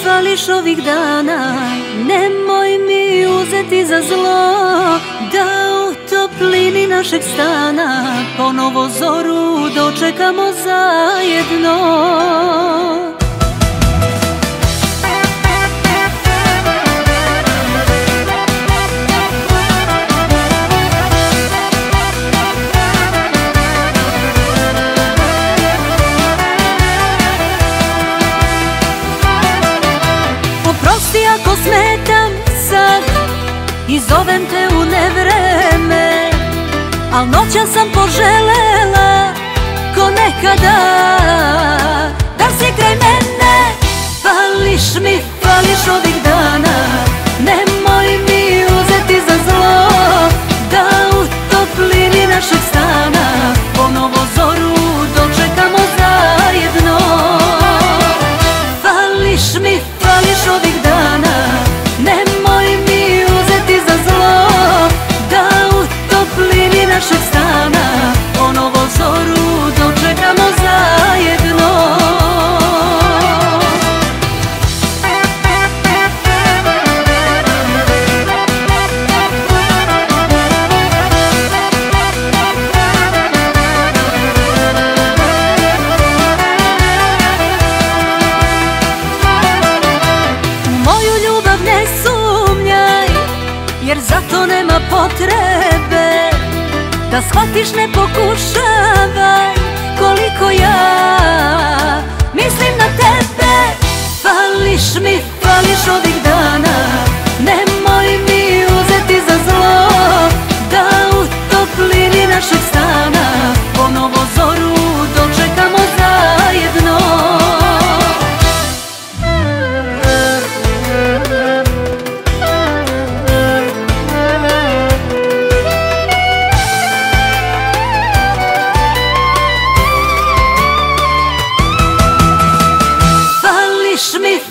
Fališ ovih dana, nemoj mi uzeti za zlo, da u toplini našeg stana ponovo zoru dočekamo zajedno. Ako smetam sad i zovem te u nevreme, al noća sam poželela ko nekada da si kraj mene. Fališ ovih dana, nemoj mi uzeti za zlo, da u toplini našeg stana ponovo zoru dočekamo zajedno. Fališ ovih dana, nemoj mi uzeti za zlo, da u toplini našeg stana ponovo zoru dočekamo zajedno. Jer zato nema potrebe da shvatiš, ne pokušavaj koliko ja mislim na tebe. Fališ ovih dana, nemoj mi uzeti za zlo, da u toplini našeg stana ponovo zoru dočekamo zajedno.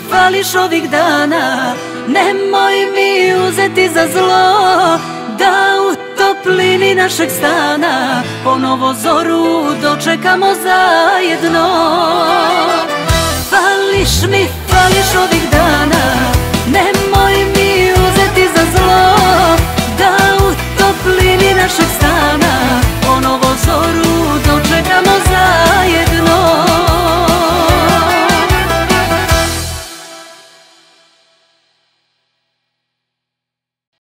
Fališ ovih dana, nemoj mi uzeti za zlo, da u toplini našeg stana ponovo zoru dočekamo zajedno. Fališ ovih dana, nemoj